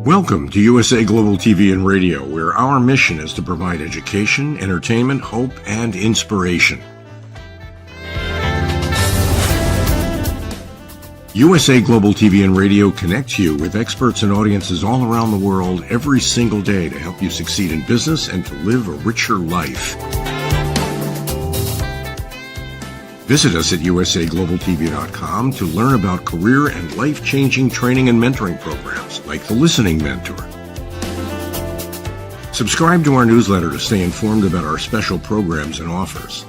Welcome to USA Global TV and Radio, where our mission is to provide education, entertainment, hope, and inspiration. USA Global TV and Radio connects you with experts and audiences all around the world every single day to help you succeed in business and to live a richer life. Visit us at usaglobaltv.com to learn about career and life-changing training and mentoring programs like the Listening Mentor. Subscribe to our newsletter to stay informed about our special programs and offers.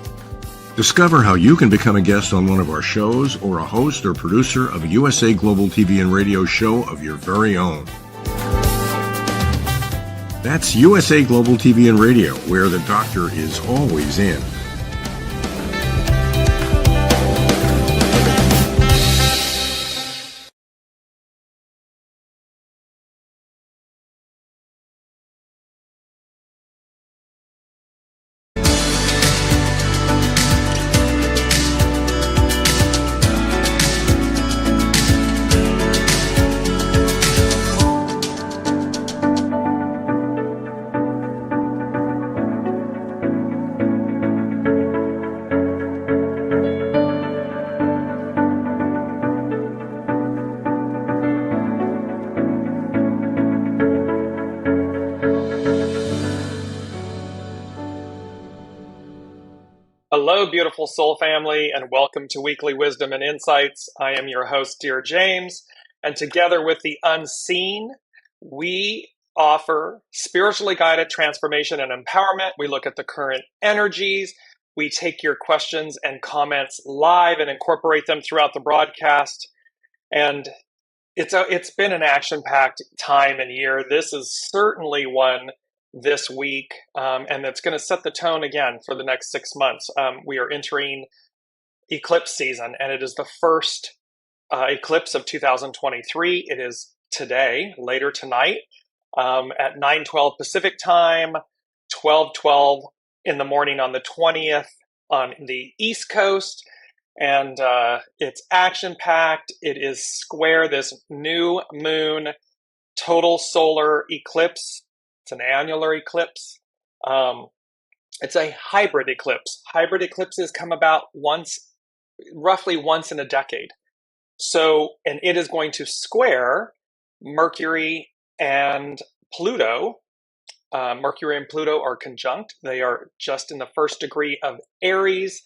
Discover how you can become a guest on one of our shows or a host or producer of a USA Global TV and Radio show of your very own. That's USA Global TV and Radio, where the doctor is always in. Hello, beautiful soul family, and welcome to Weekly Wisdom and Insights. I am your host, Dearjames, and together with the unseen, we offer spiritually guided transformation and empowerment. We look at the current energies. We take your questions and comments live and incorporate them throughout the broadcast. And it's been an action-packed time and year. This is certainly one this week, and it's going to set the tone again for the next 6 months. We are entering eclipse season, and it is the first eclipse of 2023. It is today, later tonight, at 9:12 Pacific time, 12:12 in the morning on the 20th on the East Coast, and it's action-packed. It is square this new moon total solar eclipse. It's an annular eclipse. It's a hybrid eclipse. Hybrid eclipses come about roughly once in a decade. So, and it is going to square Mercury and Pluto. Mercury and Pluto are conjunct. They are just in the first degree of Aries.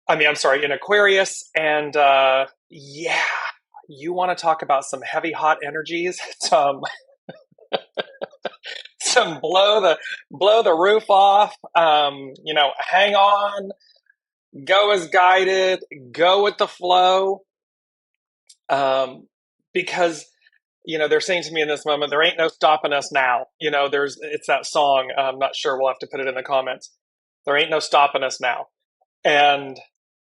In Aquarius. And yeah, you want to talk about some heavy, hot energies? Some blow the roof off, hang on, go as guided, go with the flow. Because, they're saying to me in this moment, there ain't no stopping us now. It's that song. I'm not sure. We'll have to put it in the comments. There ain't no stopping us now. And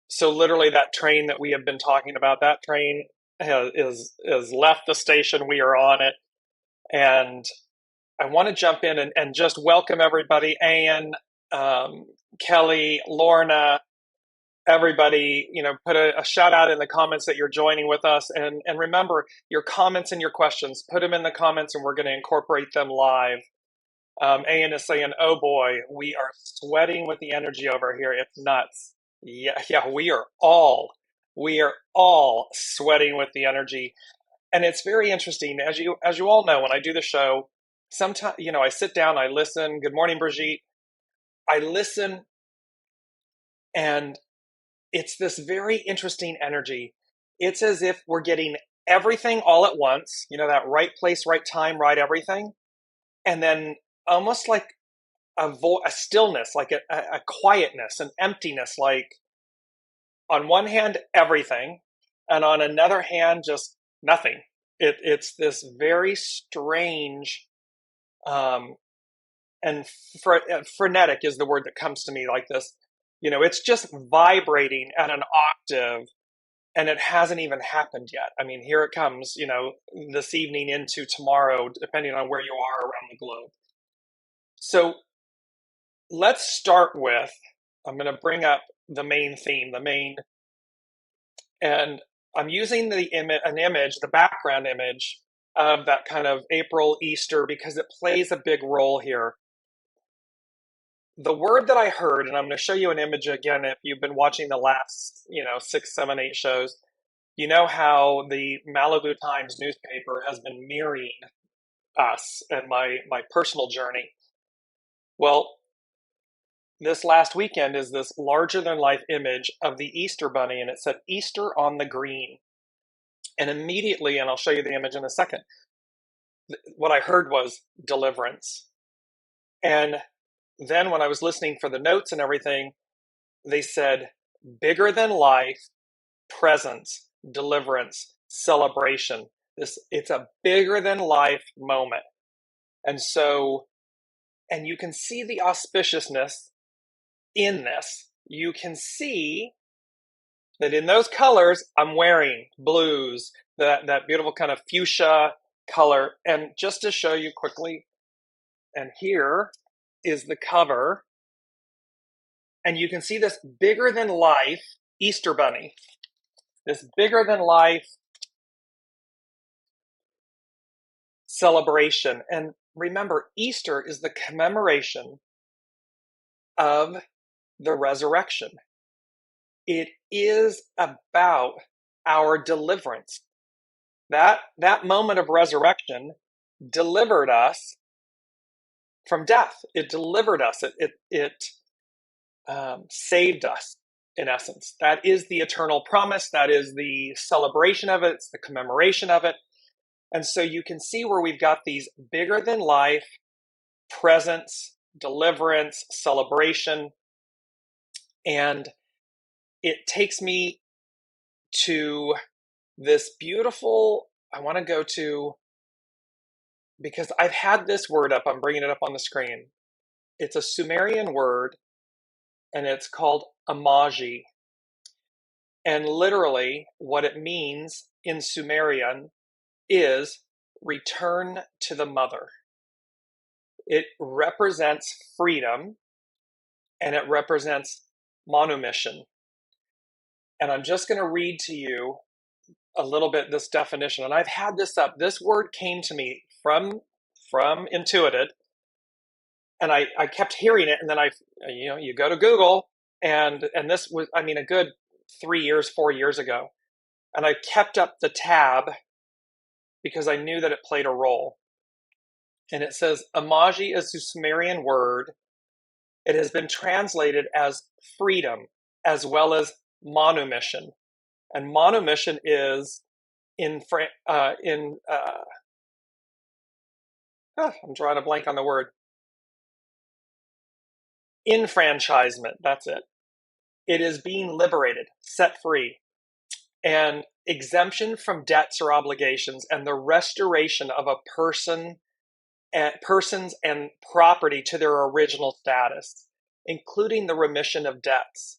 so literally that train that we have been talking about, that train is left the station. We are on it. And I want to jump in and just welcome everybody. Anne, Kelly, Lorna, everybody, put a shout out in the comments that you're joining with us. And remember, your comments and your questions, put them in the comments and we're going to incorporate them live. Anne is saying, oh boy, we are sweating with the energy over here. It's nuts. Yeah, we are all sweating with the energy. And it's very interesting. As you all know, when I do the show, sometimes, I sit down, I listen. Good morning, Brigitte. I listen, and it's this very interesting energy. It's as if we're getting everything all at once, that right place, right time, right everything. And then almost like a stillness, like a quietness, an emptiness, like on one hand, everything, and on another hand, just nothing. It's this very strange, and frenetic is the word that comes to me like this. It's just vibrating at an octave, and it hasn't even happened yet. Here it comes, this evening into tomorrow, depending on where you are around the globe. So let's start with, I'm going to bring up the main theme, and I'm using an image, the background image of that kind of April Easter because it plays a big role here. The word that I heard, and I'm going to show you an image again if you've been watching the last, 6, 7, 8 shows, you know how the Malibu Times newspaper has been mirroring us and my personal journey. Well, this last weekend is this larger than life image of the Easter bunny, and it said Easter on the green. And immediately, and I'll show you the image in a second, what I heard was deliverance. And then when I was listening for the notes and everything, they said bigger than life, presence, deliverance, celebration. It's a bigger than life moment. And so, and you can see the auspiciousness in this. You can see that in those colors, I'm wearing blues, that beautiful kind of fuchsia color. And just to show you quickly, and here is the cover. And you can see this bigger than life Easter bunny. This bigger than life celebration. And remember, Easter is the commemoration of the resurrection. It is about our deliverance. That moment of resurrection delivered us from death. It delivered us. It saved us, in essence. That is the eternal promise. That is the celebration of it. It's the commemoration of it. And so you can see where we've got these bigger than life presence, deliverance, celebration. And it takes me to this beautiful, I want to go to, because I've had this word up, I'm bringing it up on the screen. It's a Sumerian word, and it's called Amagi. And literally, what it means in Sumerian is return to the mother. It represents freedom, and it represents manumission. And I'm just going to read to you a little bit this definition. And I've had this up. This word came to me from Intuited, and I kept hearing it. And then you go to Google, and this was, a good 3 years, 4 years ago. And I kept up the tab because I knew that it played a role. And it says, Amagi is a Sumerian word. It has been translated as freedom as well as manumission. And manumission is I'm drawing a blank on the word. Enfranchisement, that's it. It is being liberated, set free, and exemption from debts or obligations, and the restoration of a persons and property to their original status, including the remission of debts.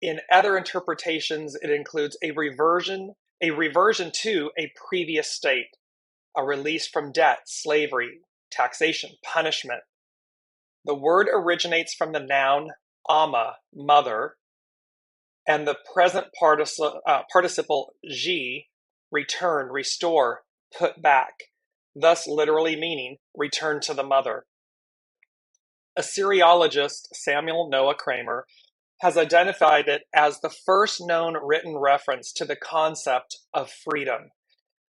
In other interpretations, it includes a reversion to a previous state, a release from debt, slavery, taxation, punishment. The word originates from the noun ama, mother, and the present participle ji, return, restore, put back, thus literally meaning return to the mother. Assyriologist Samuel Noah Kramer has identified it as the first known written reference to the concept of freedom,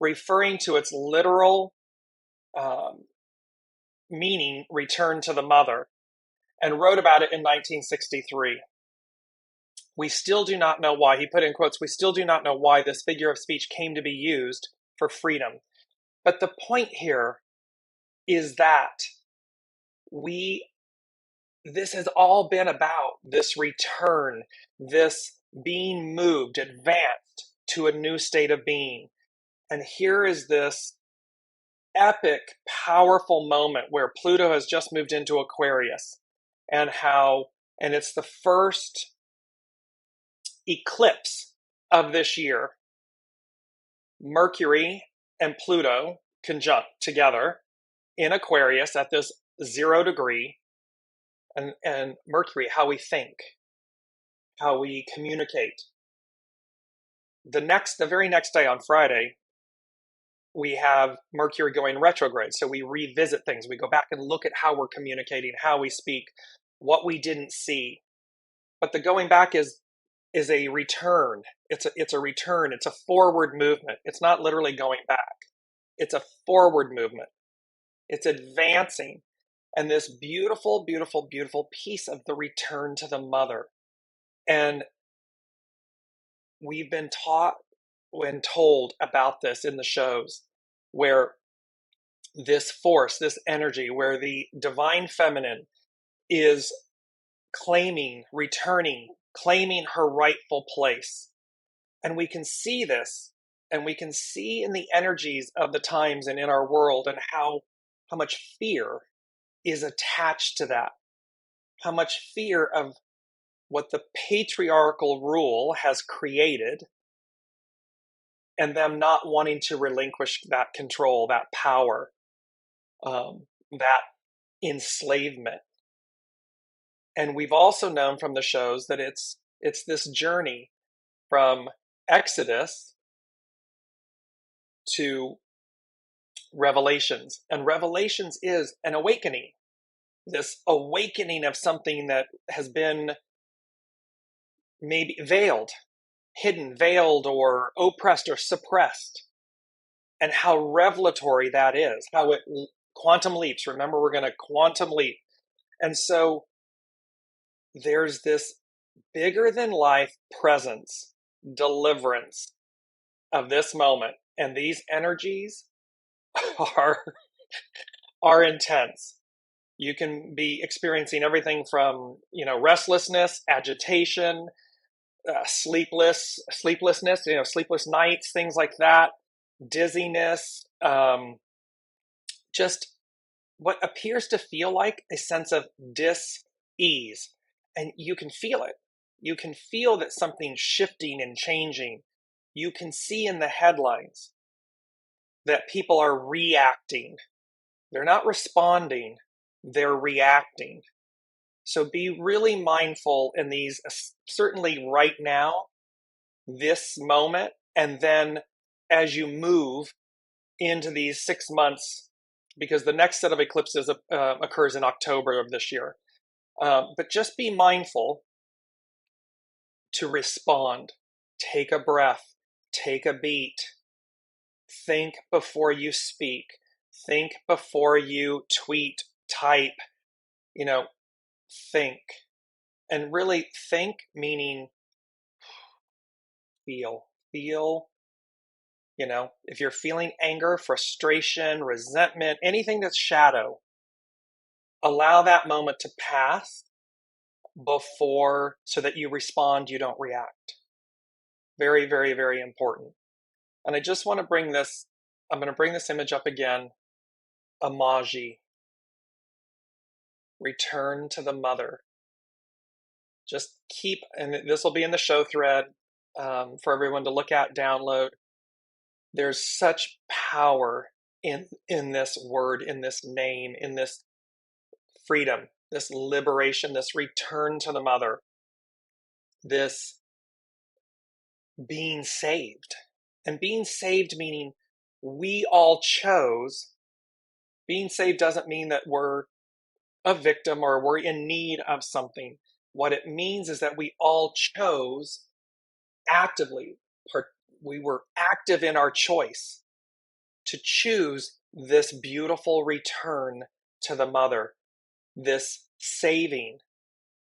referring to its literal meaning, return to the mother, and wrote about it in 1963. We still do not know why, he put in quotes, we still do not know why this figure of speech came to be used for freedom. But the point here is that this has all been about this return, this being moved, advanced to a new state of being. And here is this epic, powerful moment where Pluto has just moved into Aquarius, and it's the first eclipse of this year. Mercury and Pluto conjunct together in Aquarius at this 0 degree. And Mercury, how we think, how we communicate. The very next day on Friday, we have Mercury going retrograde. So we revisit things. We go back and look at how we're communicating, how we speak, what we didn't see. But the going back is a return. It's a return. It's a forward movement. It's not literally going back. It's a forward movement. It's advancing. And this beautiful, beautiful, beautiful piece of the return to the mother. And we've been taught and told about this in the shows, where this force, this energy, where the divine feminine is claiming, returning, claiming her rightful place. And we can see this, and we can see in the energies of the times and in our world, and how much fear is attached to that, how much fear of what the patriarchal rule has created, and them not wanting to relinquish that control, that power, that enslavement. And we've also known from the shows that it's this journey from Exodus to Revelations. And Revelations is an awakening, this awakening of something that has been maybe veiled, hidden, veiled, or oppressed or suppressed. And how revelatory that is, how it quantum leaps. Remember, we're going to quantum leap. And so there's this bigger than life presence, deliverance of this moment. And these energies are intense. You can be experiencing everything from, restlessness, agitation, sleeplessness, sleepless nights, things like that, dizziness, just what appears to feel like a sense of dis-ease. And you can feel it. You can feel that something's shifting and changing. You can see in the headlines that people are reacting. They're not responding, they're reacting. So be really mindful in these, certainly right now, this moment, and then as you move into these 6 months, because the next set of eclipses occurs in October of this year. But just be mindful to respond. Take a breath, take a beat, think before you speak, think before you tweet, type, think. And really think, meaning feel, if you're feeling anger, frustration, resentment, anything that's shadow, allow that moment to pass before, so that you respond, you don't react. Very, very, very important. And I just want to bring this, I'm going to bring this image up again. Amagi. Return to the mother. Just keep, and this will be in the show thread for everyone to look at, download. There's such power in this word, in this name, in this freedom, this liberation, this return to the mother, this being saved. And being saved meaning we all chose. Being saved doesn't mean that we're a victim or we're in need of something. What it means is that we all chose actively. We were active in our choice to choose this beautiful return to the mother, this saving,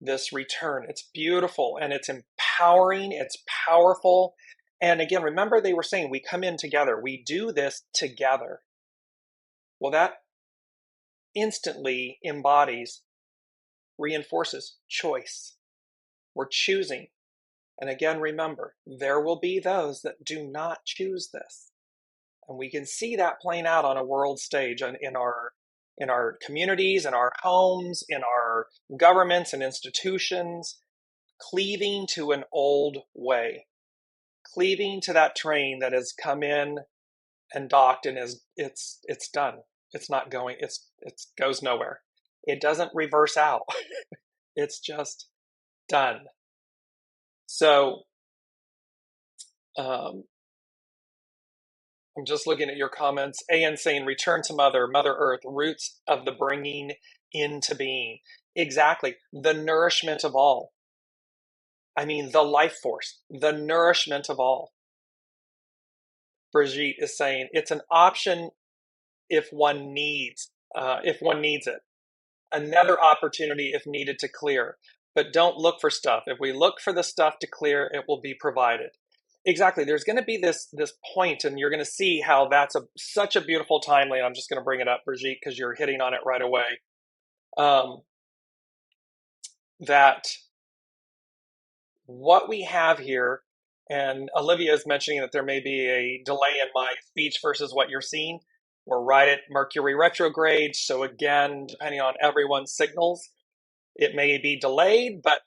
this return. It's beautiful and it's empowering, it's powerful. And again, remember they were saying we come in together, we do this together. Well, that instantly embodies, reinforces choice. We're choosing. And again, remember, there will be those that do not choose this. And we can see that playing out on a world stage in our communities, in our homes, in our governments and institutions, cleaving to an old way, cleaving to that train that has come in and docked and it's done. It's not going, it goes nowhere. It doesn't reverse out. It's just done. So I'm just looking at your comments. AN saying, return to Mother Earth, roots of the bringing into being. Exactly. The nourishment of all. I mean, the life force, the nourishment of all. Brigitte is saying it's an option if one needs it. Another opportunity if needed to clear. But don't look for stuff. If we look for the stuff to clear, it will be provided. Exactly. There's going to be this point, and you're going to see how that's such a beautiful timeline. I'm just going to bring it up, Brigitte, because you're hitting on it right away. That what we have here, and Olivia is mentioning that there may be a delay in my speech versus what you're seeing. We're right at Mercury retrograde, so again, depending on everyone's signals, it may be delayed, but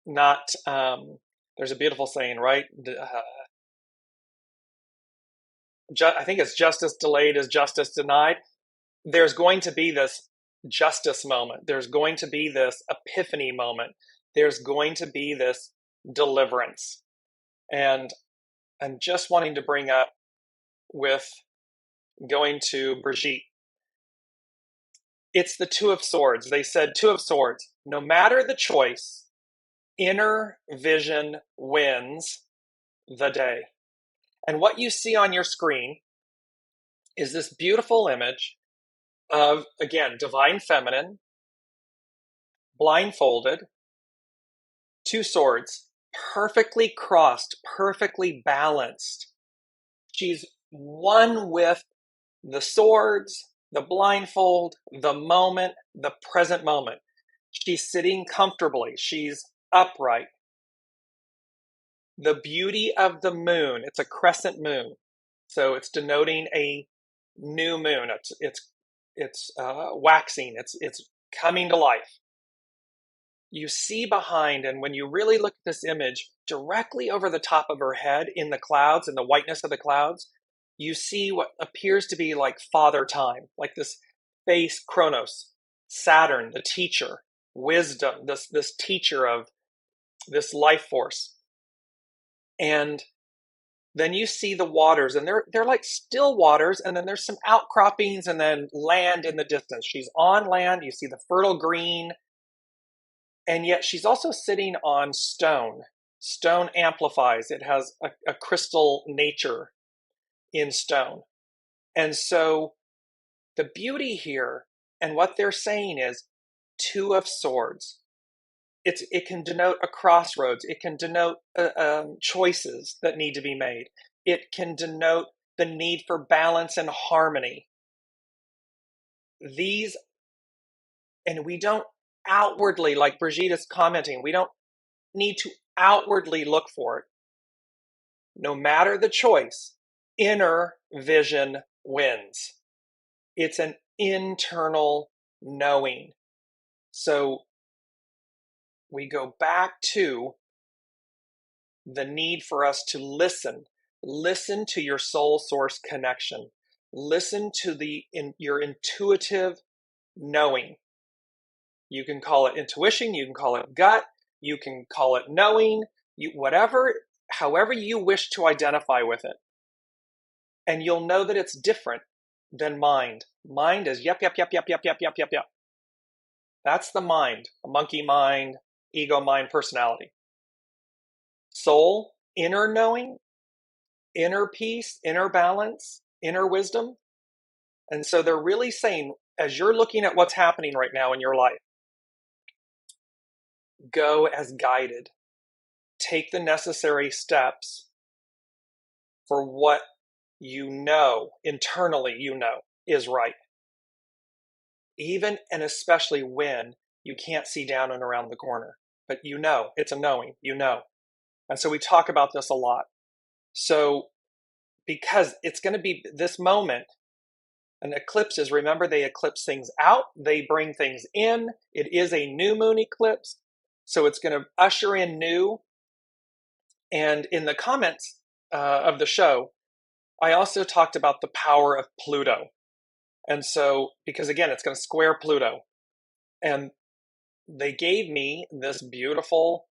not. There's a beautiful saying, right? I think it's justice delayed is justice denied. There's going to be this justice moment. There's going to be this epiphany moment. There's going to be this deliverance. And I'm just wanting to bring up with going to Brigitte. It's the Two of Swords. They said Two of Swords. No matter the choice, inner vision wins the day. And what you see on your screen is this beautiful image of, again, divine feminine, blindfolded, two swords, perfectly crossed, perfectly balanced. She's one with the swords, the blindfold, the moment, the present moment. She's sitting comfortably. She's upright. The beauty of the moon, it's a crescent moon. So it's denoting a new moon. It's waxing. It's coming to life. You see behind, and when you really look at this image, directly over the top of her head in the clouds, in the whiteness of the clouds, you see what appears to be like Father Time, like this face Kronos, Saturn, the teacher, wisdom, this teacher of this life force. And then you see the waters, and they're like still waters, and then there's some outcroppings, and then land in the distance. She's on land. You see the fertile green, and yet she's also sitting on stone. Stone amplifies. It has a crystal nature in stone. And so the beauty here, and what they're saying is Two of Swords. It can denote a crossroads. It can denote choices that need to be made. It can denote the need for balance and harmony. These, and we don't outwardly, like Brigitte is commenting, we don't need to outwardly look for it. No matter the choice, inner vision wins. It's an internal knowing. So we go back to the need for us to listen to your soul source connection, listen to your intuitive knowing. You can call it intuition, you can call it gut, you can call it knowing, however you wish to identify with it. And you'll know that it's different than mind. Mind is yep. That's the mind, a monkey mind, ego mind, personality. Soul, inner knowing, inner peace, inner balance, inner wisdom. And so they're really saying, as you're looking at what's happening right now in your life, go as guided. Take the necessary steps for what internally is right. Even and especially when you can't see down and around the corner. But it's a knowing, And so we talk about this a lot. So because it's going to be this moment, and eclipses, remember, they eclipse things out, they bring things in. It is a new moon eclipse, so it's going to usher in new. And in the comments of the show, I also talked about the power of Pluto. And so, because again, it's going to square Pluto. And they gave me this beautiful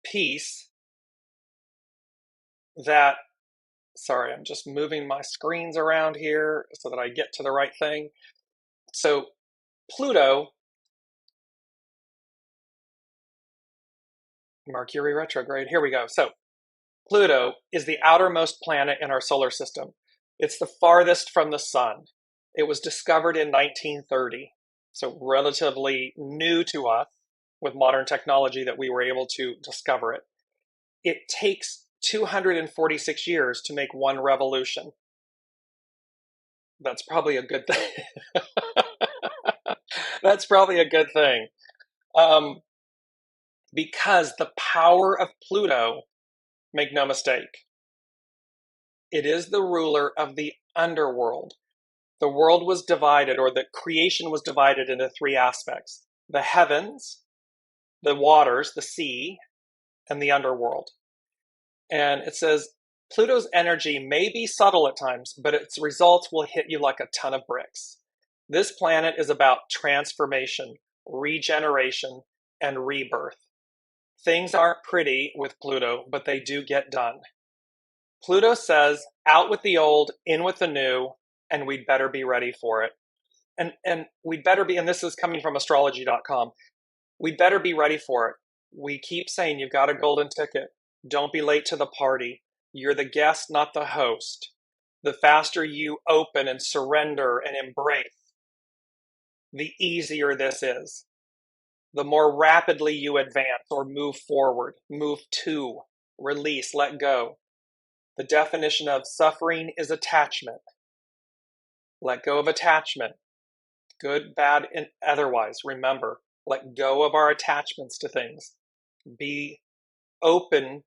piece that Sorry, I'm just moving my screens around here so that I get to the right thing. So Pluto, Mercury retrograde, here we go. So Pluto is the outermost planet in our solar system. It's the farthest from the sun. It was discovered in 1930, so relatively new to us with modern technology that we were able to discover it. It takes 246 years to make one revolution. That's probably a good thing. That's probably a good thing. Because the power of Pluto, make no mistake, it is the ruler of the underworld. The world was divided, or the creation was divided into three aspects: the heavens, the waters, the sea, and the underworld. And it says Pluto's energy may be subtle at times, but its results will hit you like a ton of bricks. This planet is about transformation, regeneration, and rebirth. Things aren't pretty with Pluto, but they do get done. Pluto says, out with the old, in with the new, and we'd better be ready for it. And we'd better be, and this is coming from astrology.com, we'd better be ready for it. We keep saying you've got a golden ticket. Don't be late to the party. You're the guest, not the host. The faster you open and surrender and embrace, the easier this is. The more rapidly you advance or move forward, move to, release, let go. The definition of suffering is attachment. Let go of attachment. Good, bad, and otherwise. Remember, let go of our attachments to things. Be open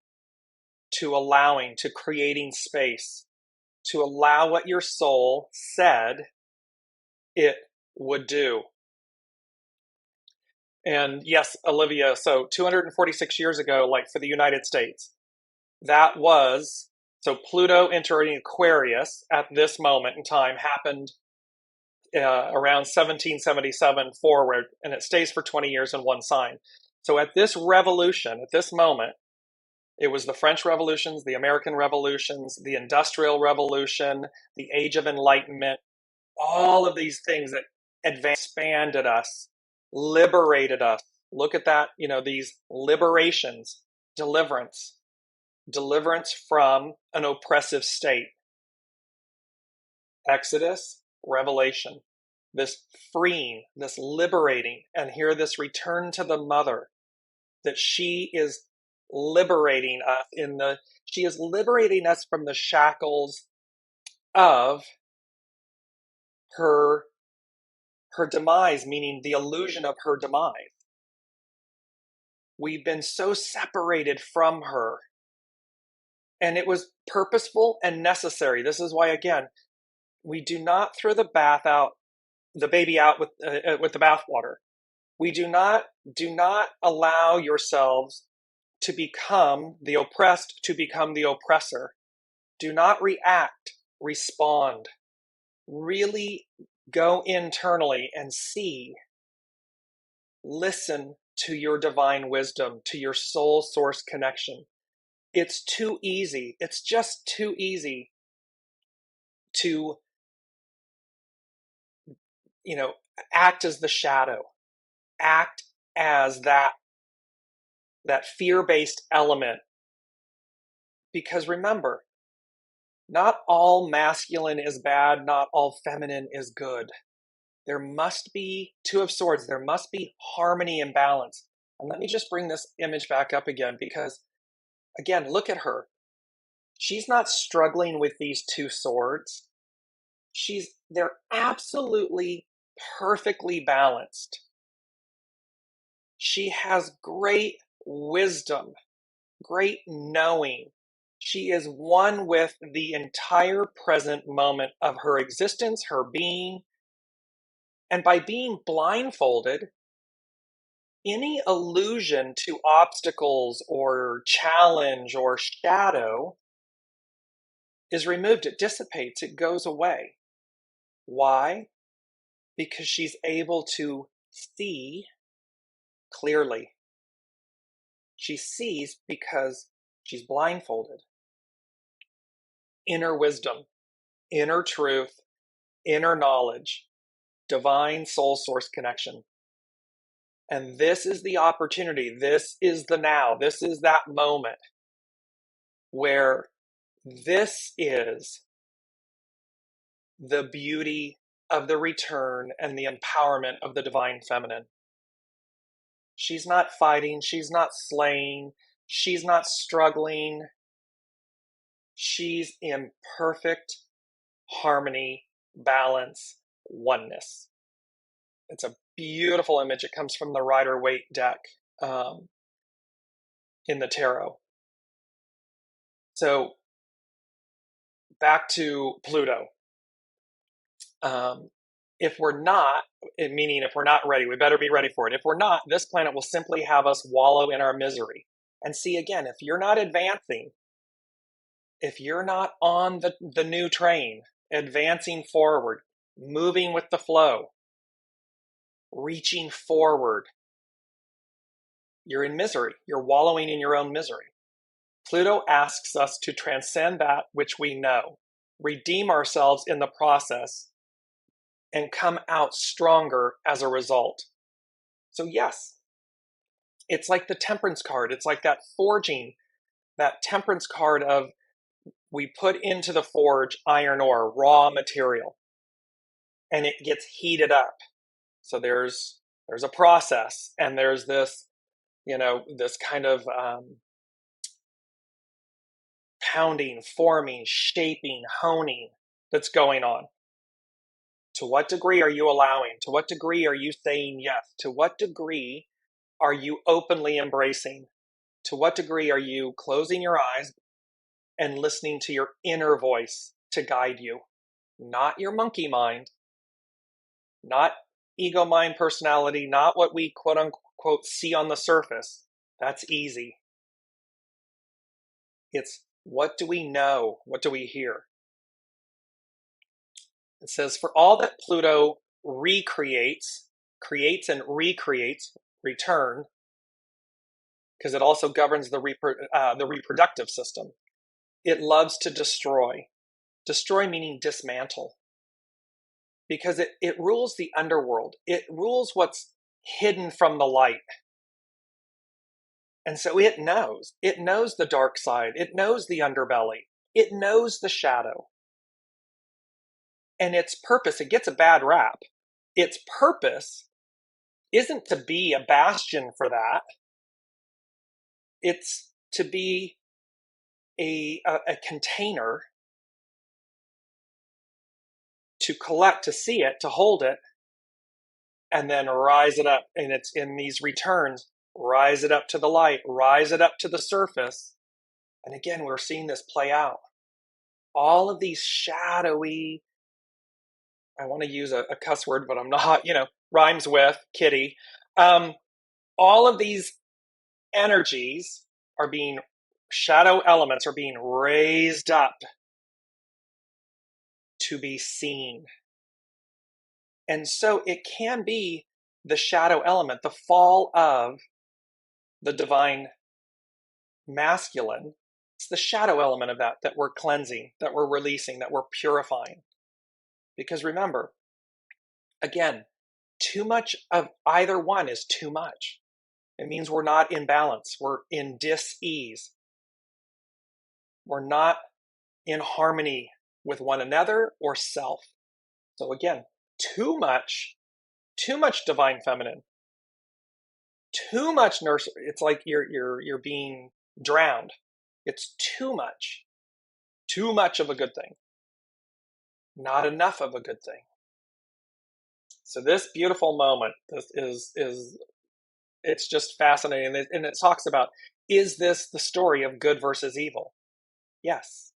to allowing, to creating space, to allow what your soul said it would do. And yes, Olivia, so 246 years ago, like for the United States, that was, so Pluto entering Aquarius at this moment in time happened around 1777 forward, and it stays for 20 years in one sign. So at this revolution, at this moment, it was the French revolutions, the American revolutions, the Industrial Revolution, the Age of Enlightenment, all of these things that expanded us, liberated us. Look at that, these liberations, deliverance from an oppressive state. Exodus, Revelation, this freeing, this liberating, and here this return to the mother, that she is liberating us she is liberating us from the shackles of her demise, meaning the illusion of her demise. We've been so separated from her, and it was purposeful and necessary. This is why, again, we do not throw the baby out with the bathwater. We do not allow yourselves to become the oppressed, to become the oppressor. Do not react, respond. Really go internally and see, listen to your divine wisdom, to your soul source connection. It's too easy. It's just too easy to, act as the shadow, act as that fear-based element. Because remember, not all masculine is bad, not all feminine is good. There must be Two of Swords. There must be harmony and balance. And let me just bring this image back up again, because, again, look at her. She's not struggling with these two swords. They're absolutely perfectly balanced. She has great wisdom, great knowing. She is one with the entire present moment of her existence, her being. And by being blindfolded, any allusion to obstacles or challenge or shadow is removed. It dissipates. It goes away. Why? Because she's able to see clearly. She sees because she's blindfolded. inner wisdom, inner truth, inner knowledge, divine soul source connection. And this is the opportunity. This is the now. This is that moment where this is the beauty of the return and the empowerment of the divine feminine. She's not fighting. She's not slaying. She's not struggling. She's in perfect harmony, balance, oneness. It's a beautiful image. It comes from the Rider-Waite deck in the tarot. So back to Pluto. If we're not, meaning if we're not ready, we better be ready for it. If we're not, this planet will simply have us wallow in our misery. And see, again, if you're not advancing, if you're not on the new train, advancing forward, moving with the flow, reaching forward, you're in misery. You're wallowing in your own misery. Pluto asks us to transcend that which we know, redeem ourselves in the process, and come out stronger as a result. So yes, it's like the temperance card. It's like that forging, that temperance card of we put into the forge iron ore, raw material, and it gets heated up. So there's a process, and there's this, this kind of pounding, forming, shaping, honing that's going on. To what degree are you allowing? To what degree are you saying yes? To what degree are you openly embracing? To what degree are you closing your eyes and listening to your inner voice to guide you? Not your monkey mind, not ego mind personality, not what we quote unquote see on the surface. That's easy. It's what do we know? What do we hear? It says, for all that Pluto recreates, creates and recreates, return, because it also governs the reproductive system. It loves to destroy. Destroy meaning dismantle. Because it rules the underworld. It rules what's hidden from the light. And so it knows. It knows the dark side. It knows the underbelly. It knows the shadow. And its purpose, it gets a bad rap. Its purpose isn't to be a bastion for that. It's to be a container to collect, to see it, to hold it, and then rise it up. And it's in these returns, rise it up to the light, rise it up to the surface. And again, we're seeing this play out. All of these shadowy, I want to use a cuss word, but I'm not, rhymes with kitty. All of these energies are being, shadow elements are being raised up to be seen. And so it can be the shadow element, the fall of the divine masculine. It's the shadow element of that we're cleansing, that we're releasing, that we're purifying. Because remember, again, too much of either one is too much. It means we're not in balance. We're in dis-ease. We're not in harmony with one another or self. So again, too much divine feminine, too much nurse. It's like you're being drowned. It's too much of a good thing, not enough of a good thing. So this beautiful moment, this is it's just fascinating. And it talks about, is this the story of good versus evil? Yes.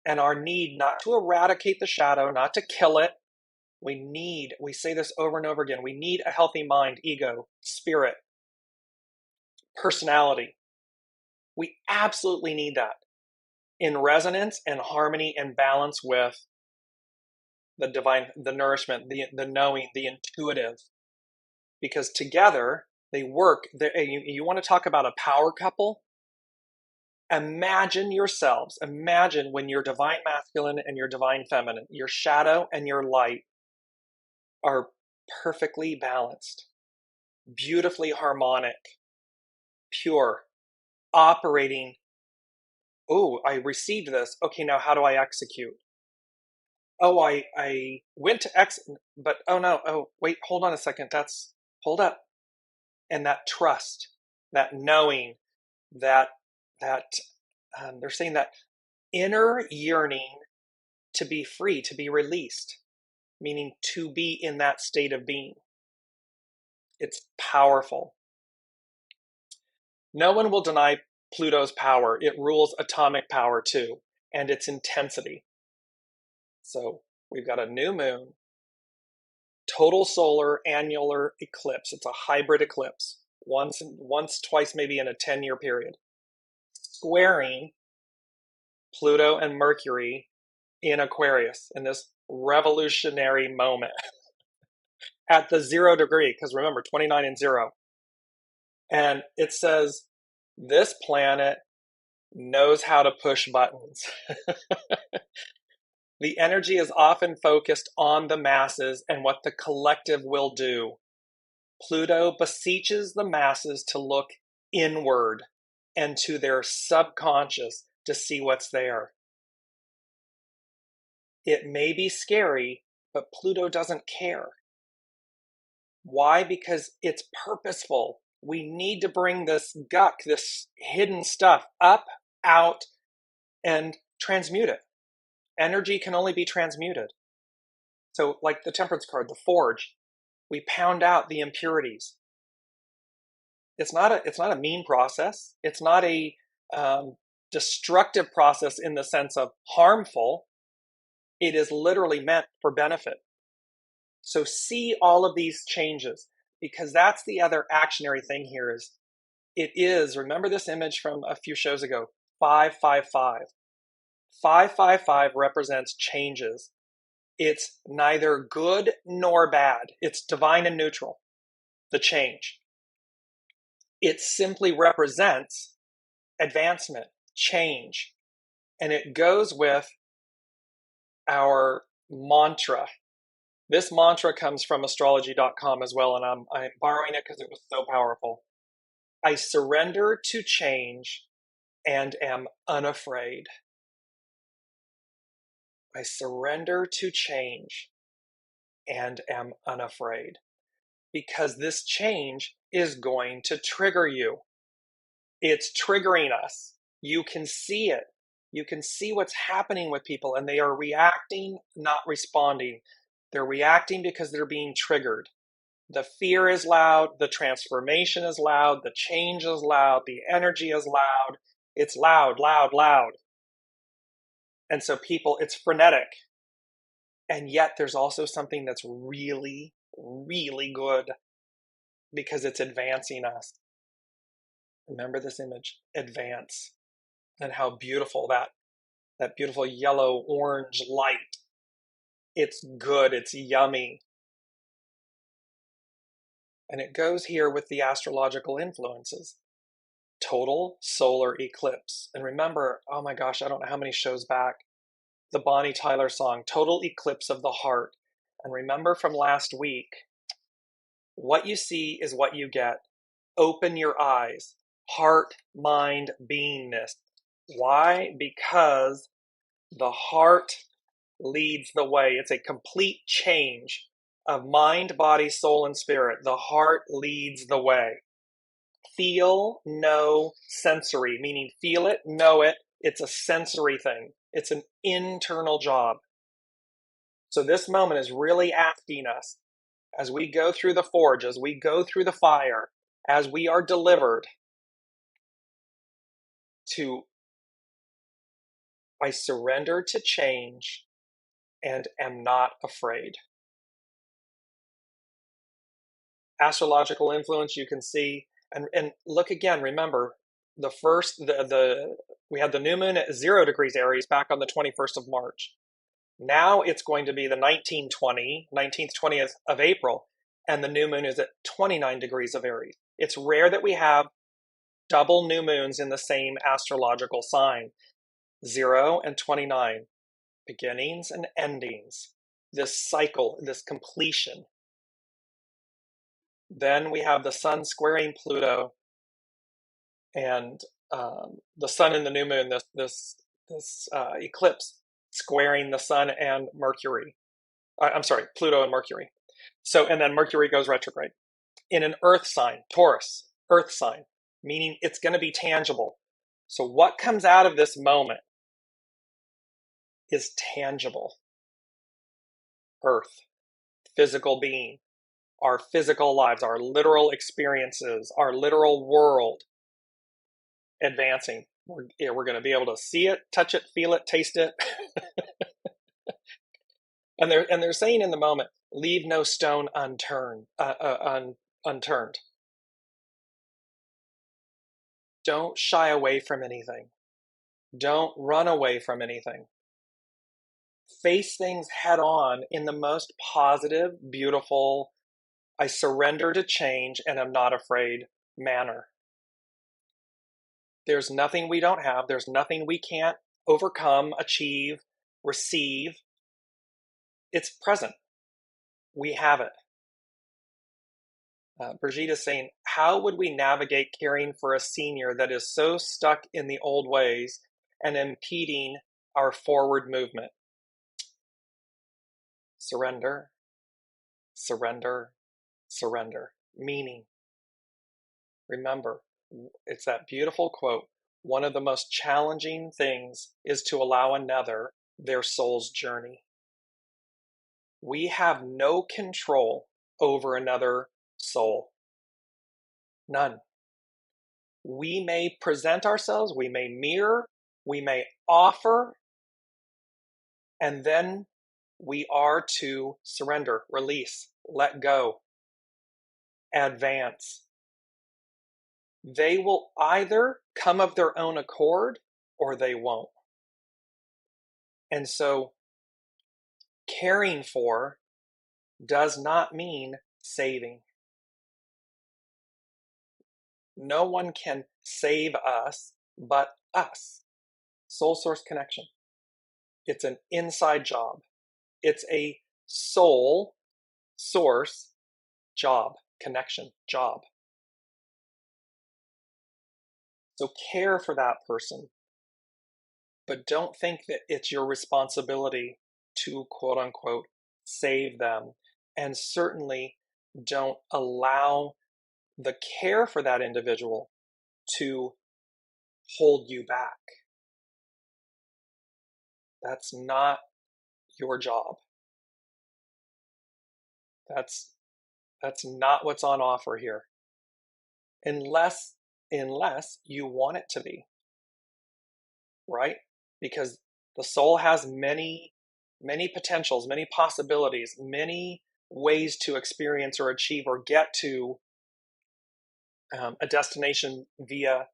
And our need not to eradicate the shadow, not to kill it. We say this over and over again, we need a healthy mind, ego, spirit, personality. We absolutely need that in resonance and harmony and balance with the divine, the nourishment, the knowing, the intuitive. Because together they work. You want to talk about a power couple? Imagine yourselves, imagine when your divine masculine and your divine feminine, your shadow and your light are perfectly balanced, beautifully harmonic, pure, operating. Oh, I received this. Okay, now how do I execute? Oh, I went to but oh no, oh, wait, hold on a second. Hold up. And that trust, that knowing, that, that, they're saying that inner yearning to be free, to be released, meaning to be in that state of being. It's powerful. No one will deny Pluto's power. It rules atomic power too, and its intensity. So we've got a new moon, total solar annular eclipse. It's a hybrid eclipse, once, twice, maybe in a 10-year period, squaring Pluto and Mercury in Aquarius in this revolutionary moment at the 0 degree, because remember, 29 and 0. And it says this planet knows how to push buttons. The energy is often focused on the masses and what the collective will do. Pluto beseeches the masses to look inward and to their subconscious to see what's there. It may be scary, but Pluto doesn't care. Why? Because it's purposeful. We need to bring this guck, this hidden stuff up, out, and transmute it. Energy can only be transmuted. So like the Temperance card, the Forge, we pound out the impurities. It's not a mean process. It's not a destructive process in the sense of harmful. It is literally meant for benefit. So see all of these changes, because that's the other actionary thing here is, remember this image from a few shows ago, 555. 555 represents changes. It's neither good nor bad. It's divine and neutral, the change. It simply represents advancement, change, and it goes with our mantra. This mantra comes from astrology.com as well, and I'm borrowing it because it was so powerful. I surrender to change and am unafraid. I surrender to change and am unafraid, because this change is going to trigger you. It's triggering us. You can see it. You can see what's happening with people, and they are reacting, not responding. They're reacting because they're being triggered. The fear is loud. The transformation is loud. The change is loud. The energy is loud. It's loud, loud, loud. And so people, it's frenetic. And yet there's also something that's really, really good, because it's advancing us. Remember this image, advance, and how beautiful that beautiful yellow orange light. It's good, it's yummy. And it goes here with the astrological influences. Total solar eclipse. And remember, oh my gosh, I don't know how many shows back, the Bonnie Tyler song, Total Eclipse of the Heart. And remember from last week, what you see is what you get. Open your eyes. Heart, mind, beingness. Why? Because the heart leads the way. It's a complete change of mind, body, soul, and spirit. The heart leads the way. Feel, know, sensory, meaning feel it, know it. It's a sensory thing. It's an internal job. So this moment is really asking us, as we go through the forge, as we go through the fire, as we are delivered, I surrender to change and am not afraid. Astrological influence, you can see, and look again, remember, we had the new moon at 0 degrees Aries back on the 21st of March. Now it's going to be the 19th, 20th of April, and the new moon is at 29 degrees of Aries. It's rare that we have double new moons in the same astrological sign. 0 and 29, beginnings and endings, this cycle, this completion. Then we have the sun squaring Pluto, and the sun and the new moon, this eclipse squaring the sun and Mercury. I'm sorry, Pluto and Mercury. So, and then Mercury goes retrograde in an earth sign, Taurus, earth sign, meaning it's going to be tangible. So what comes out of this moment is tangible. Earth, physical being, our physical lives, our literal experiences, our literal world advancing. We're going to be able to see it, touch it, feel it, taste it. And they're saying in the moment, leave no stone unturned. Don't shy away from anything. Don't run away from anything. Face things head on in the most positive, beautiful, I surrender to change and am not afraid manner. There's nothing we don't have. There's nothing we can't overcome, achieve, receive. It's present. We have it. Brigitte is saying, how would we navigate caring for a senior that is so stuck in the old ways and impeding our forward movement? Surrender, surrender, surrender. Meaning, remember, it's that beautiful quote, one of the most challenging things is to allow another their soul's journey. We have no control over another soul. None. We may present ourselves, we may mirror, we may offer, and then we are to surrender, release, let go, advance. They will either come of their own accord or they won't. And so caring for does not mean saving. No one can save us but us. Soul source connection. It's an inside job. It's a soul source job, connection, job. So care for that person, but don't think that it's your responsibility to quote unquote save them. And certainly don't allow the care for that individual to hold you back. That's not your job. That's not what's on offer here. Unless you want it to be. Right? Because the soul has many potentials, many possibilities, many ways to experience or achieve or get to a destination via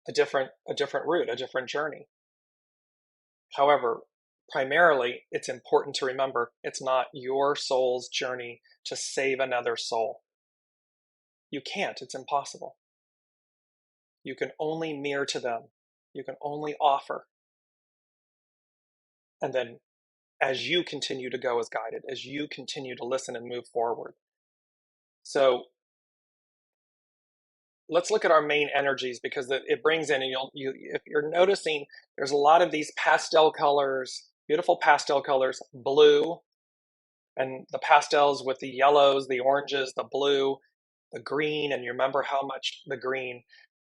a different route, a different journey. However, primarily, it's important to remember it's not your soul's journey to save another soul. You can't. It's impossible. You can only mirror to them. You can only offer. And then as you continue to go as guided, as you continue to listen and move forward. So let's look at our main energies, because it brings in, and if you're noticing, there's a lot of these pastel colors, beautiful pastel colors, blue, and the pastels with the yellows, the oranges, the blue, the green, and you remember how much the green.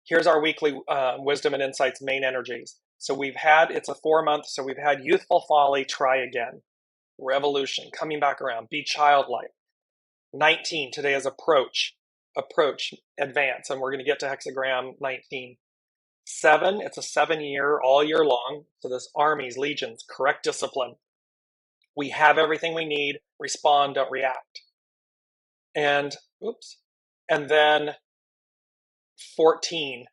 Here's our weekly Wisdom and Insights main energies. So it's a 4-month, so we've had youthful folly, try again. Revolution, coming back around, be childlike. 19, today is approach, advance, and we're going to get to hexagram 19. 7, it's a 7-year, all year long. So this armies, legions, correct discipline. We have everything we need, respond, don't react. And then 14,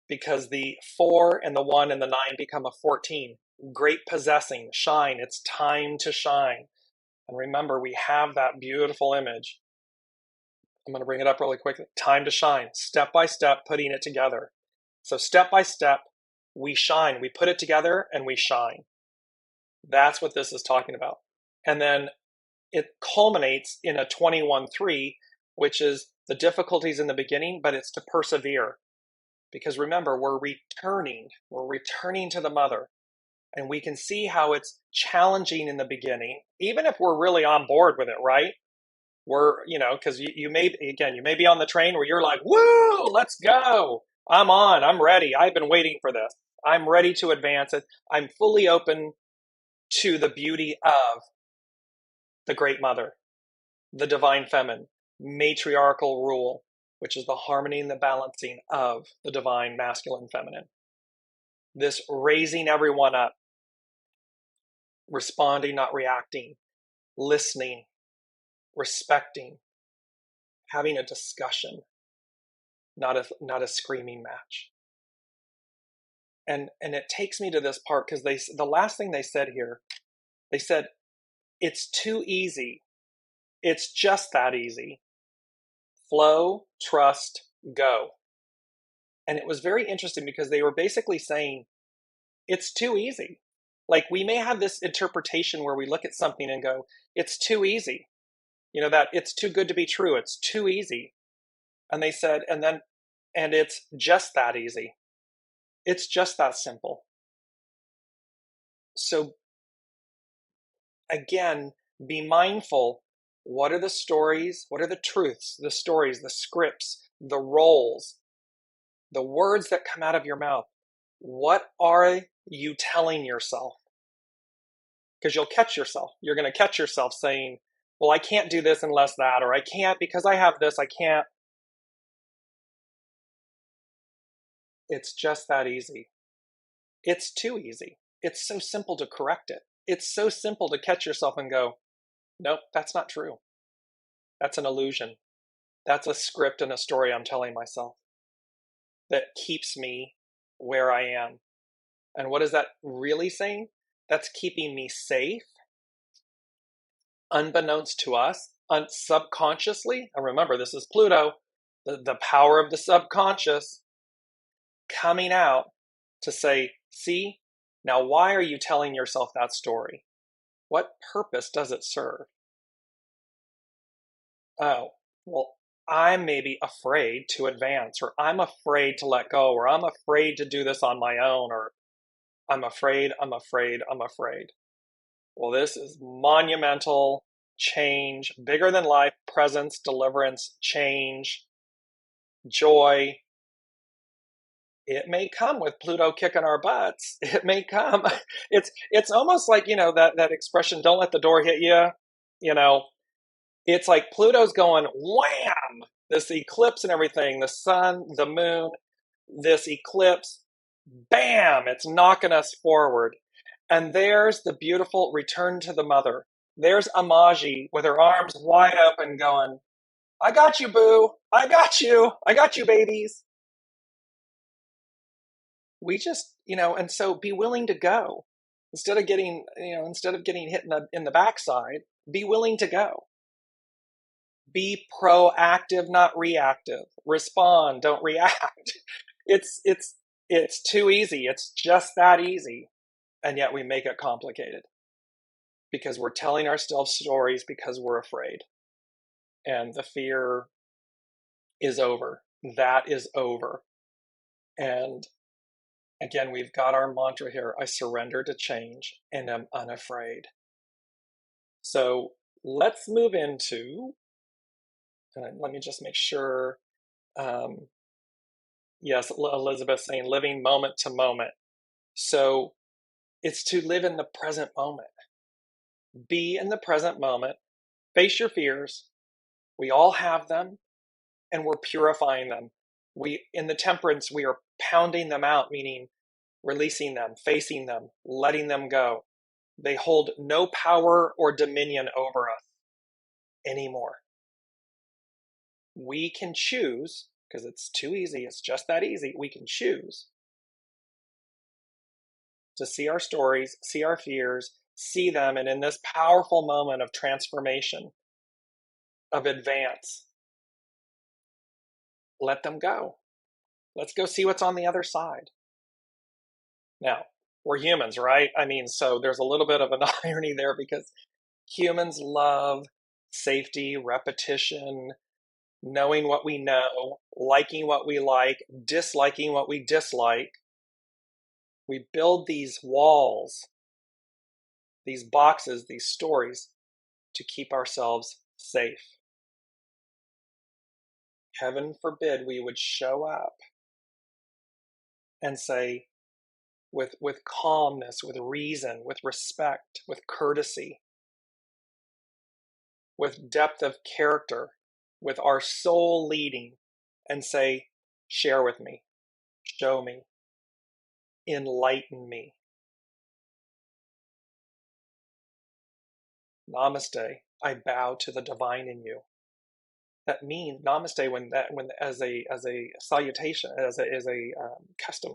because the 4 and the 1 and the 9 become a 14. Great possessing, shine, it's time to shine. And remember, we have that beautiful image. I'm going to bring it up really quickly. Time to shine, step by step, putting it together. So step by step, we shine. We put it together and we shine. That's what this is talking about. And then it culminates in a 21-3, which is the difficulties in the beginning, but it's to persevere. Because remember, we're returning to the mother. And we can see how it's challenging in the beginning, even if we're really on board with it, right? We're, because you may be on the train where you're like, woo, let's go. I'm on, I'm ready. I've been waiting for this. I'm ready to advance it. I'm fully open to the beauty of the Great Mother, the Divine Feminine, matriarchal rule, which is the harmony and the balancing of the Divine Masculine Feminine. This raising everyone up, responding, not reacting, listening, respecting, having a discussion, not a screaming match. And it takes me to this part because the last thing they said here, they said, it's too easy. It's just that easy. Flow, trust, go. And it was very interesting because they were basically saying, it's too easy. Like we may have this interpretation where we look at something and go, it's too easy. That it's too good to be true. It's too easy. And they said, and it's just that easy. It's just that simple. So again, be mindful. What are the stories? What are the truths, the stories, the scripts, the roles, the words that come out of your mouth? What are you telling yourself? Because you'll catch yourself. You're going to catch yourself saying, well, I can't do this unless that, or I can't because I have this, I can't. It's just that easy. It's too easy. It's so simple to correct it. It's so simple to catch yourself and go, nope, that's not true. That's an illusion. That's a script and a story I'm telling myself that keeps me where I am. And what is that really saying? That's keeping me safe, unbeknownst to us, subconsciously. And remember, this is Pluto, the power of the subconscious coming out to say, see, now why are you telling yourself that story? What purpose does it serve? Oh, well, I'm maybe afraid to advance, or I'm afraid to let go, or I'm afraid to do this on my own, or I'm afraid. Well, this is monumental change, bigger than life, presence, deliverance, change, joy. It may come with Pluto kicking our butts. It may come. It's almost like, that expression, don't let the door hit you. It's like Pluto's going wham, this eclipse and everything, the sun, the moon, this eclipse, bam, it's knocking us forward. And there's the beautiful return to the mother. There's Amagi with her arms wide open going, I got you, boo. I got you. I got you, babies. We just, and so be willing to go. Instead of getting hit in the backside, be willing to go. Be proactive, not reactive. Respond, don't react. It's too easy. It's just that easy. And yet we make it complicated because we're telling ourselves stories because we're afraid. And the fear is over. That is over. And again, we've got our mantra here. I surrender to change and am unafraid. So let's move into, let me just make sure. Yes, Elizabeth saying living moment to moment. So it's to live in the present moment. Be in the present moment. Face your fears. We all have them, and we're purifying them. In the temperance, we are pounding them out, meaning releasing them, facing them, letting them go. They hold no power or dominion over us anymore. We can choose, because it's too easy, it's just that easy, we can choose to see our stories, see our fears, see them, and in this powerful moment of transformation, of advance, let them go. Let's go see what's on the other side. Now, we're humans, right? I mean, so there's a little bit of an irony there because humans love safety, repetition, knowing what we know, liking what we like, disliking what we dislike. We build these walls, these boxes, these stories to keep ourselves safe. Heaven forbid we would show up and say, with calmness, with reason, with respect, with courtesy, with depth of character, with our soul leading, and say, share with me, show me, enlighten me. Namaste, I bow to the divine in you. That means namaste when as a salutation, as a custom.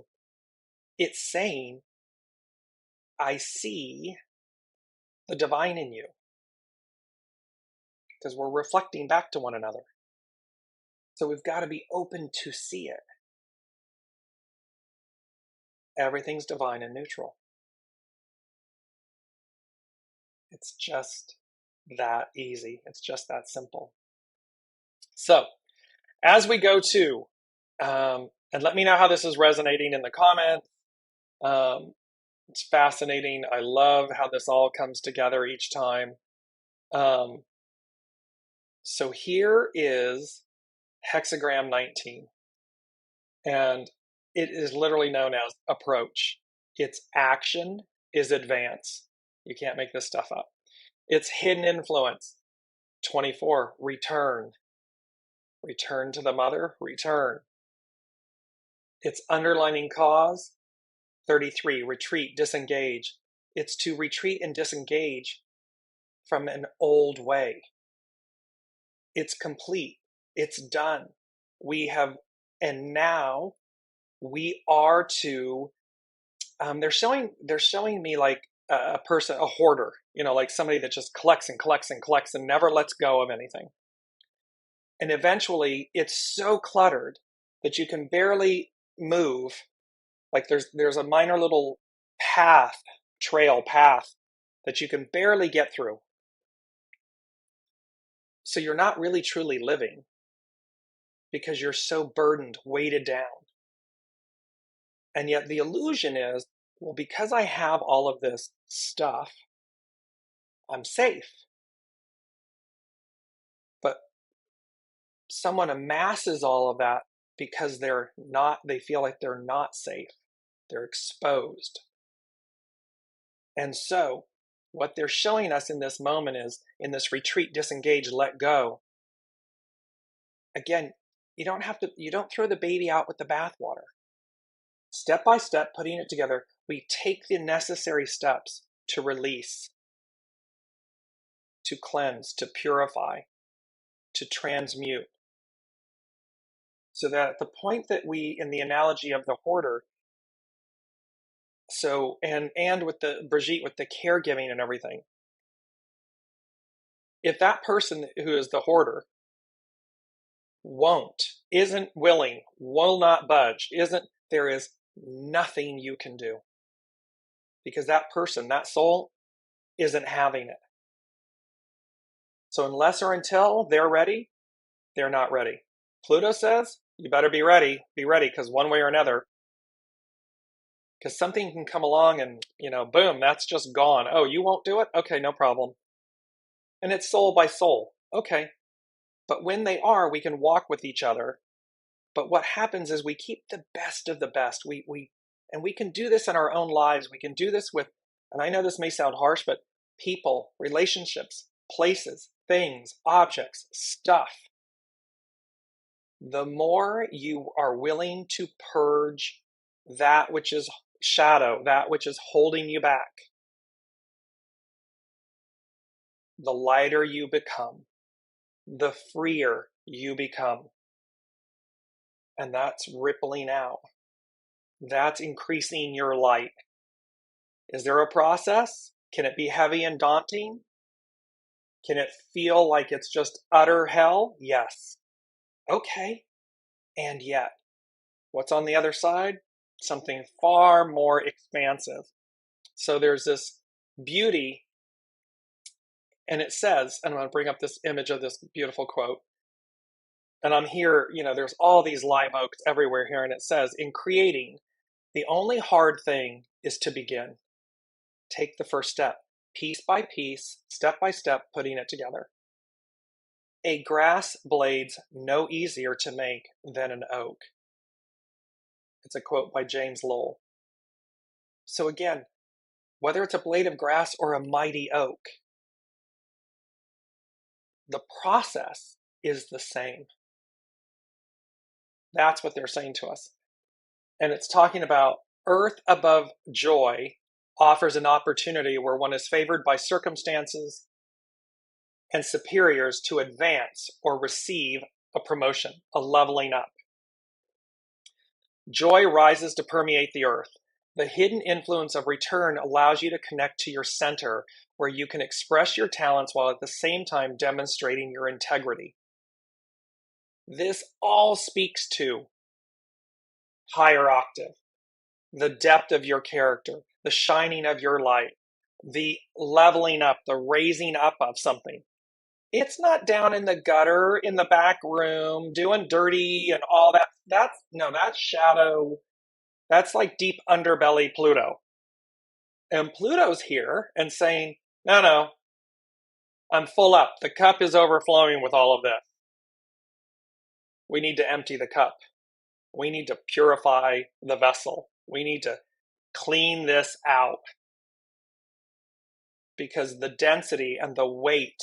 It's saying, I see the divine in you, because we're reflecting back to one another. So we've got to be open to see it. Everything's divine and neutral. It's just that easy. It's just that simple. So as we go to, and let me know how this is resonating in the comments. It's fascinating. I love how this all comes together each time. So here is hexagram 19. And it is literally known as approach. Its action is advance. You can't make this stuff up. Its hidden influence, 24, return. Return to the mother, return. Its underlining cause, 33, retreat, disengage. It's to retreat and disengage from an old way. It's complete. It's done. And now we are to, they're showing me like a person, a hoarder, like somebody that just collects and collects and collects and never lets go of anything. And eventually it's so cluttered that you can barely move. Like there's a minor little trail path that you can barely get through. So you're not really truly living because you're so burdened, weighted down. And yet the illusion is, well, because I have all of this stuff, I'm safe. But someone amasses all of that because they feel like they're not safe. They're exposed. And so what they're showing us in this moment is, in this retreat, disengage, let go. Again, you don't throw the baby out with the bathwater. Step by step, putting it together, we take the necessary steps to release, to cleanse, to purify, to transmute. So that at the point that we, in the analogy of the hoarder, so, and with the Brigitte, with the caregiving and everything, if that person who is the hoarder isn't willing, will not budge, there is nothing you can do. Because that person, that soul, isn't having it. So unless or until they're ready, they're not ready. Pluto says, you better be ready, because one way or another, because something can come along and, boom, that's just gone. Oh, you won't do it? Okay, no problem. And it's soul by soul. Okay. But when they are, we can walk with each other. But what happens is we keep the best of the best. And we can do this in our own lives. We can do this with, and I know this may sound harsh, but people, relationships, places, things, objects, stuff. The more you are willing to purge that which is shadow, that which is holding you back, the lighter you become, the freer you become. And that's rippling out. That's increasing your light. Is there a process? Can it be heavy and daunting? Can it feel like it's just utter hell? Yes. Okay. And yet, what's on the other side? Something far more expansive. So there's this beauty, and it says, and I'm going to bring up this image of this beautiful quote. And I'm here, there's all these live oaks everywhere here, and it says, in creating, the only hard thing is to begin. Take the first step, piece by piece, step by step, putting it together. A grass blade's no easier to make than an oak. It's a quote by James Lowell. So again, whether it's a blade of grass or a mighty oak, the process is the same. That's what they're saying to us. And it's talking about earth above joy offers an opportunity where one is favored by circumstances and superiors to advance or receive a promotion, a leveling up. Joy rises to permeate the earth. The hidden influence of return allows you to connect to your center, where you can express your talents while at the same time demonstrating your integrity. This all speaks to higher octave, the depth of your character, the shining of your light, the leveling up, the raising up of something. It's not down in the gutter, in the back room, doing dirty and all that. That's shadow. That's like deep underbelly Pluto. And Pluto's here and saying, no, I'm full up. The cup is overflowing with all of this. We need to empty the cup. We need to purify the vessel. We need to clean this out. Because the density and the weight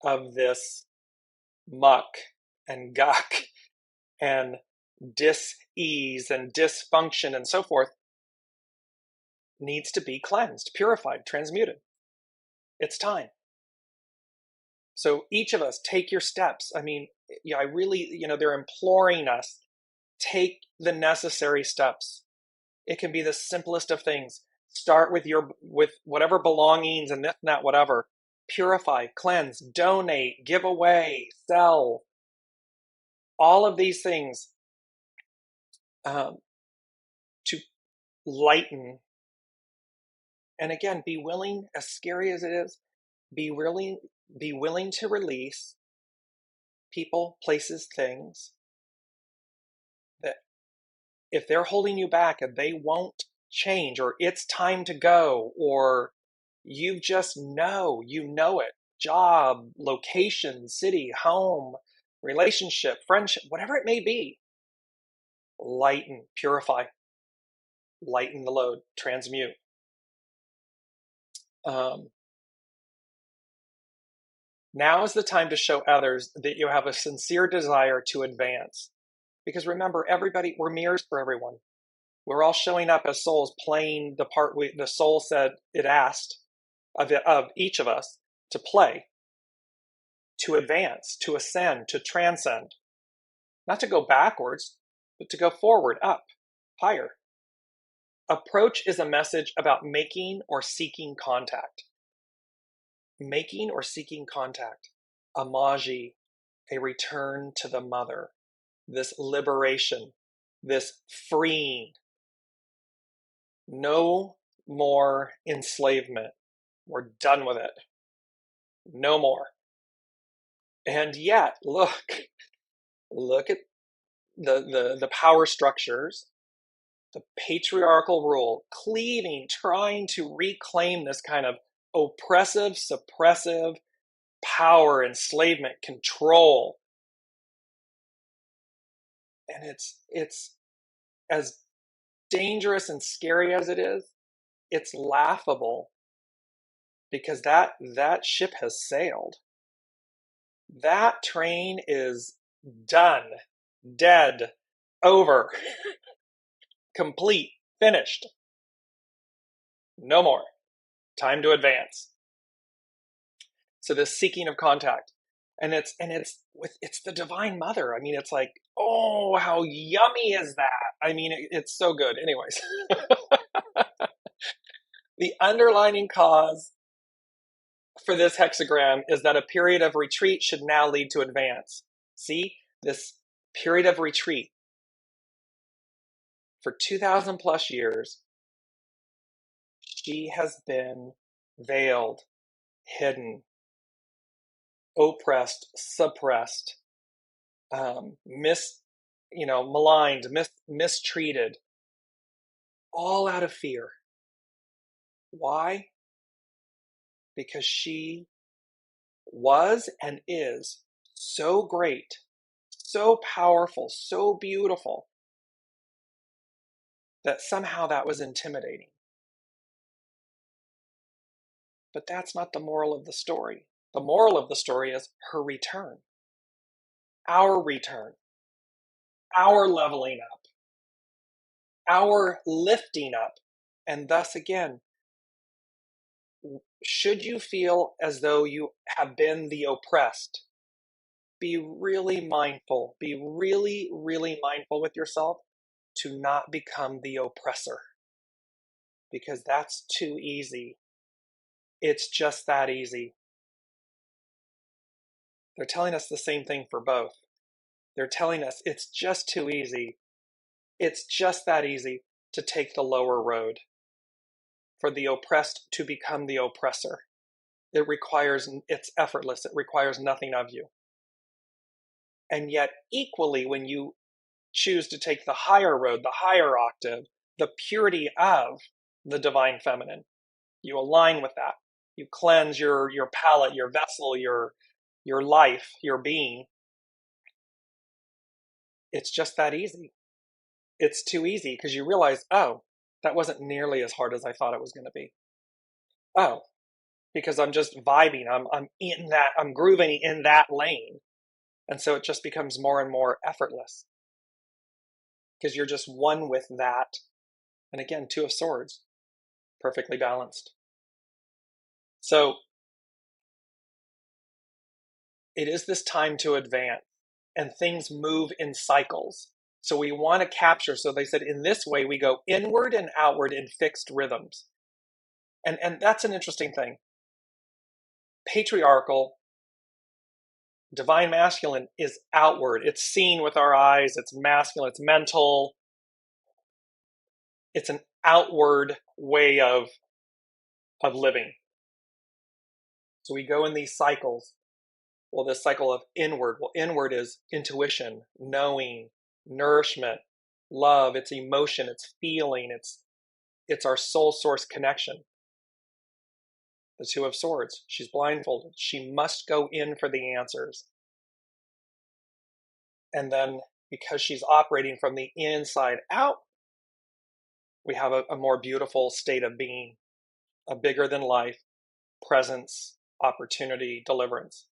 of this muck and guck and dis-ease and dysfunction and so forth needs to be cleansed, purified, transmuted. It's time. So each of us, take your steps. I mean, I really, they're imploring us, take the necessary steps. It can be the simplest of things. Start with whatever belongings and this and that, whatever. Purify, cleanse, donate, give away, sell. All of these things to lighten. And again, be willing, as scary as it is, be willing to release people, places, things that if they're holding you back and they won't change, or it's time to go, or you just know it, job, location, city, home, relationship, friendship, whatever it may be, lighten, purify, lighten the load, transmute. Now is the time to show others that you have a sincere desire to advance. Because remember, we're mirrors for everyone. We're all showing up as souls playing the part the soul said it asked of each of us to play, to advance, to ascend, to transcend. Not to go backwards, but to go forward, up, higher. Approach is a message about making or seeking contact. Making or seeking contact. Amagi, a return to the mother. This liberation, this freeing. No more enslavement. We're done with it. No more. And yet, look at the power structures, the patriarchal rule, cleaving, trying to reclaim this kind of oppressive, suppressive power, enslavement, control. And it's as dangerous and scary as it is, it's laughable because that ship has sailed. That train is done, dead, over, complete, finished. No more. Time to advance. So this seeking of contact, and it's the Divine Mother. I mean, it's like, oh, how yummy is that? I mean, it's so good. Anyways, the underlining cause for this hexagram is that a period of retreat should now lead to advance. See, this period of retreat. For 2,000 plus years, she has been veiled, hidden, oppressed, suppressed, maligned, mistreated, all out of fear. Why? Because she was and is so great, so powerful, so beautiful, that somehow that was intimidating. But that's not the moral of the story. The moral of the story is her return, our leveling up, our lifting up. And thus again, should you feel as though you have been the oppressed, be really mindful, be really, really mindful with yourself to not become the oppressor, because that's too easy. It's just that easy. They're telling us the same thing for both. They're telling us it's just too easy. It's just that easy to take the lower road, for the oppressed to become the oppressor. It's effortless. It requires nothing of you. And yet, equally, when you choose to take the higher road, the higher octave, the purity of the divine feminine, you align with that. You cleanse your palate, your vessel, your life, your being. It's just that easy. It's too easy because you realize, oh, that wasn't nearly as hard as I thought it was going to be. Oh, because I'm just vibing. I'm grooving in that lane. And so it just becomes more and more effortless because you're just one with that. And again, Two of Swords, perfectly balanced. So it is this time to advance, and things move in cycles. So we want to capture. So they said in this way, we go inward and outward in fixed rhythms. And that's an interesting thing. Patriarchal, divine masculine is outward. It's seen with our eyes. It's masculine. It's mental. It's an outward way of living. So we go in these cycles. Well, this cycle of inward. Well, inward is intuition, knowing, nourishment, love. It's emotion. It's feeling. It's our soul source connection. The Two of Swords. She's blindfolded. She must go in for the answers. And then because she's operating from the inside out, we have a more beautiful state of being, a bigger than life presence, opportunity, deliverance.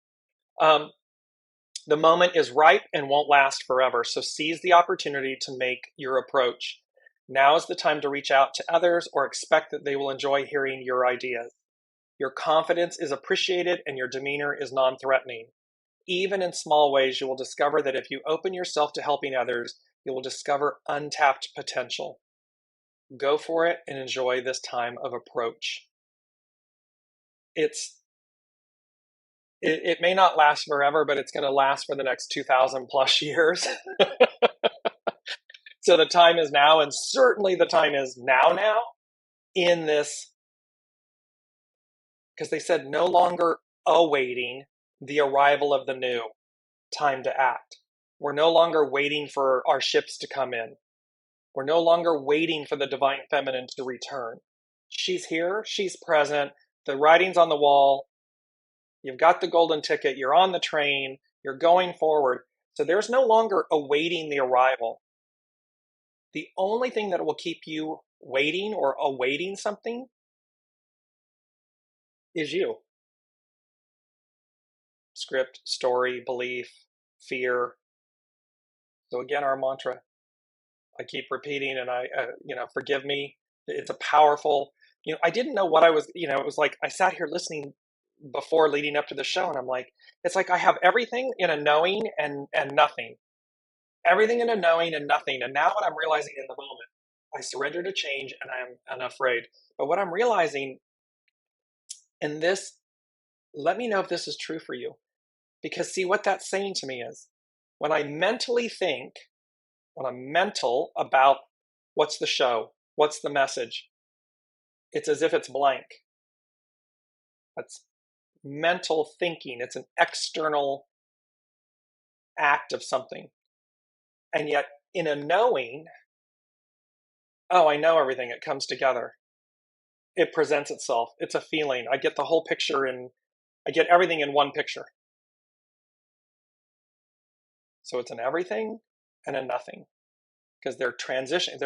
The moment is ripe and won't last forever. So seize the opportunity to make your approach. Now is the time to reach out to others or expect that they will enjoy hearing your ideas. Your confidence is appreciated and your demeanor is non-threatening. Even in small ways, you will discover that if you open yourself to helping others, you will discover untapped potential. Go for it and enjoy this time of approach. It may not last forever, but it's going to last for the next 2,000 plus years. So the time is now, and certainly the time is now in this, because they said no longer awaiting the arrival of the new, time to act. We're no longer waiting for our ships to come in. We're no longer waiting for the divine feminine to return. She's here, she's present, the writing's on the wall, you've got the golden ticket, you're on the train, you're going forward. So there's no longer awaiting the arrival. The only thing that will keep you waiting or awaiting something is you. Script, story, belief, fear. So again, our mantra, I keep repeating, and forgive me. It's a powerful, I didn't know what I was, it was like, I sat here listening before leading up to the show, and I'm like, it's like I have everything in a knowing and nothing. Everything in a knowing and nothing. And now what I'm realizing in the moment, I surrender to change and I'm unafraid. But what I'm realizing in this, let me know if this is true for you. Because see, what that's saying to me is, when I mentally think, when I'm mental about what's the show, what's the message, it's as if it's blank. That's mental thinking. It's an external act of something. And yet in a knowing, oh, I know everything, it comes together. It presents itself. It's a feeling. I get the whole picture and I get everything in one picture. So it's an everything and a nothing, because they're transitioning.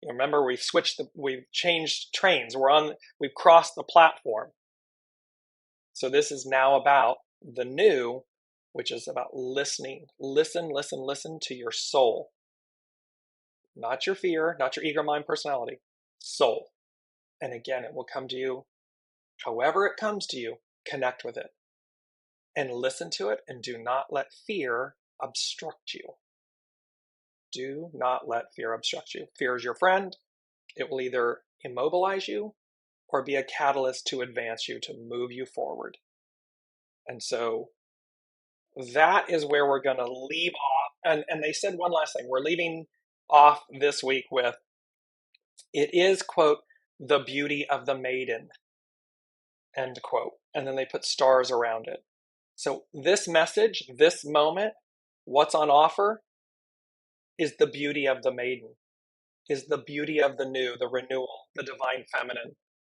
Remember, we've changed trains. We've crossed the platform. So this is now about the new, which is about listening. Listen to your soul. Not your fear, not your ego, mind, personality. Soul. And again, it will come to you. However it comes to you, connect with it. And listen to it, and do not let fear obstruct you. Do not let fear obstruct you. Fear is your friend. It will either immobilize you or be a catalyst to advance you, to move you forward. And so that is where we're going to leave off. And they said one last thing. We're leaving off this week with, it is, quote, the beauty of the maiden, end quote. And then they put stars around it. So this message, this moment, what's on offer is the beauty of the maiden, is the beauty of the new, the renewal, the divine feminine,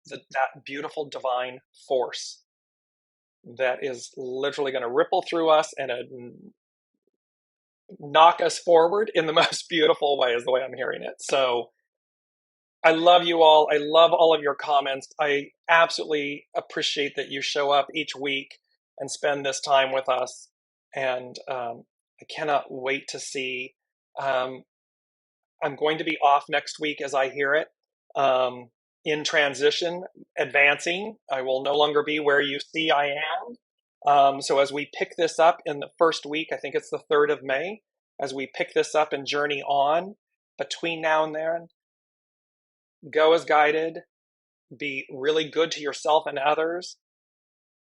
that beautiful divine force that is literally going to ripple through us and knock us forward in the most beautiful way, is the way I'm hearing it. So I love you all. I love all of your comments. I absolutely appreciate that you show up each week and spend this time with us. And I cannot wait to see. I'm going to be off next week as I hear it. In transition, advancing. I will no longer be where you see I am. So as we pick this up in the first week, I think it's the 3rd of May, as we pick this up and journey on between now and then, go as guided, be really good to yourself and others,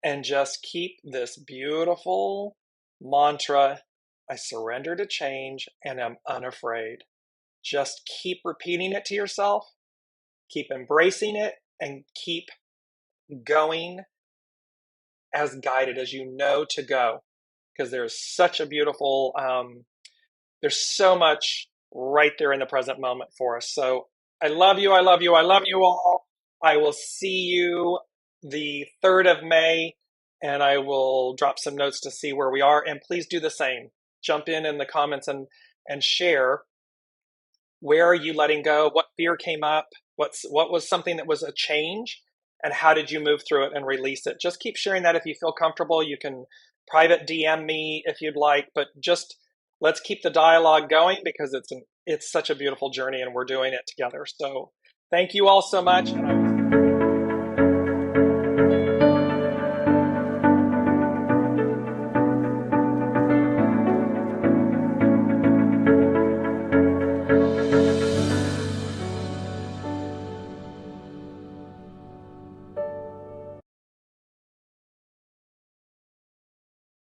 and just keep this beautiful mantra, I surrender to change and am unafraid. Just keep repeating it to yourself, keep embracing it, and keep going as guided as you know to go. Because there's such a beautiful, there's so much right there in the present moment for us. So I love you, I love you, I love you all. I will see you the 3rd of May, and I will drop some notes to see where we are. And please do the same. Jump in the comments and share. Where are you letting go? What fear came up? What was something that was a change? And how did you move through it and release it? Just keep sharing that if you feel comfortable. You can private DM me if you'd like, but just let's keep the dialogue going, because it's such a beautiful journey and we're doing it together. So thank you all so much. And I will